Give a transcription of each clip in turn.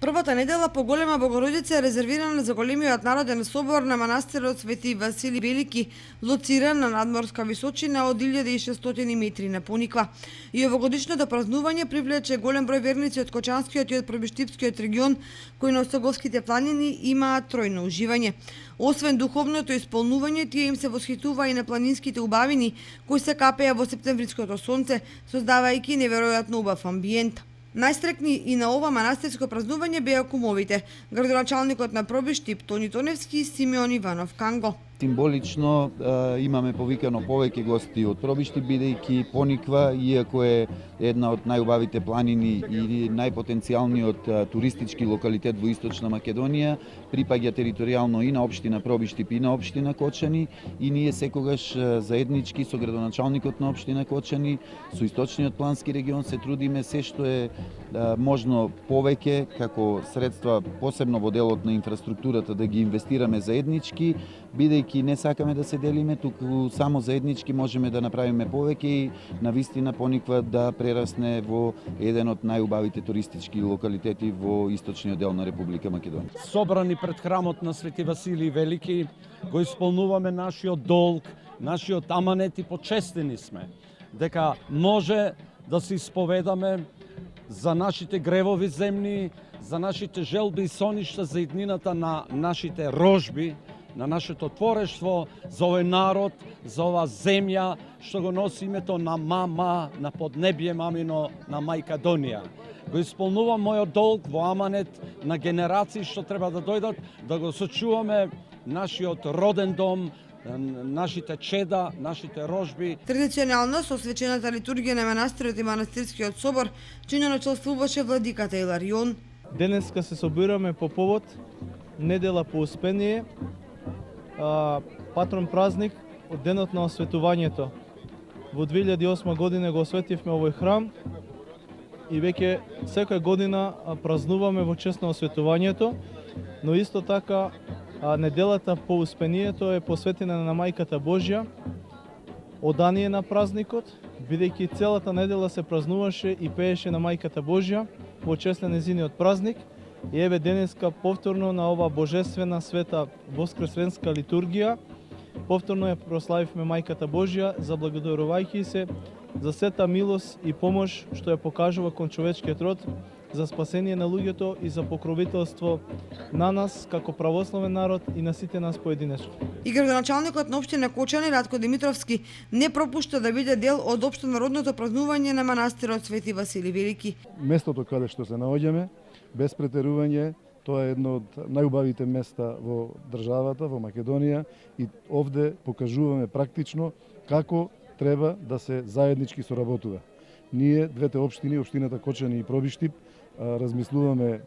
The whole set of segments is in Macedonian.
Првата недела по Голема Богородица е резервирана за големиот народен собор на манастирот Свети Василий Велики, лоциран на надморска височина од 1600 метри на Пониква. И овогодишното празнување привлече голем број верници од Кочанскиот и од Пробиштипскиот регион, кои на Осоговските планини имаат тројно уживање. Освен духовното исполнување, тие им се восхитува и на планинските убавини, кои се капеа во септемвриското сонце, создавајќи неверојатно убав амбиент. Најстрекни и на ова манастирско празнување беа кумовите, градоначалникот на Пробиштип Тони Тоневски и Симеон Иванов Канго. Символично имаме повикано повеќе гости од Пробиштип, бидејќи Пониква, иако е една од најубавите планини и најпотенцијалниот туристички локалитет во Источна Македонија, припаѓа територијално и на општина Пробиштип и на општина Кочани, и ние секогаш заеднички со градоначалникот на општина Кочани, со Источниот плански регион се трудиме се што е можно повеќе како средства, посебно во делот на инфраструктурата, да ги инвестираме заеднички, бидејќи не сакаме да се делиме, туку само заеднички можеме да направиме повеќе и навистина Пониква да прерасне во еден од најубавите туристички локалитети во источниот дел на Република Македонија. Собрани пред храмот на Свети Василий Велики, го исполнуваме нашиот долг, нашиот аманет и почестени сме дека може да се исповедаме за нашите гревови земни, за нашите желби и соништа, за иднината на нашите рожби, на нашето творештво, за овој народ, за ова земја што го носи името на мама, на поднебие мамино, на Мајкадонија. Го исполнувам мојот долг во аманет на генерации што треба да дојдат, да го сочуваме нашиот роден дом, нашите чеда, нашите рожби. Традиционално со свечената литургија на манастирот и манастирскиот собор чинно начелствуваше владиката Иларион. Денеска се собираме по повод недела по Успение, патрон празник од денот на осветувањето. Во 2008 година го осветивме овој храм и веќе секоја година празнуваме во чест на осветувањето, но исто така неделата по Успението е посветена на Мајката Божја, одание на празникот, бидејќи целата недела се празнуваше и пееше на Мајката Божја во чест на незиниот празник. И еве денеска повторно на ова божествена света воскресенска литургија, повторно ја прославивме Мајката Божја, заблагодарувајќи се за сета милост и помош што ја покажува кон човечкиот род, за спасение на луѓето и за покровителство на нас како православен народ и на сите нас поединечно. И градоначалникот на општина Кочани Ратко Димитровски не пропушта да биде дел од општонародното празнување на манастирот Свети Василий Велики. Местото каде што се наоѓаме, без претерување, тоа е едно од најубавите места во државата, во Македонија, и овде покажуваме практично како треба да се заеднички соработува. Ние, двете општини, општината Кочани и Пробиштип, размислуваме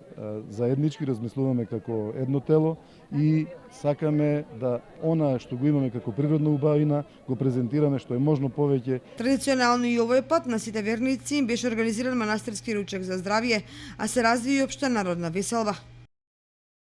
заеднички, размислуваме како едно тело и сакаме да она што го имаме како природна убавина го презентираме што е можно повеќе. Традиционално и овој пат на сите верници им беше организиран манастирски ручек за здравје, а се разви и општа народна веселба.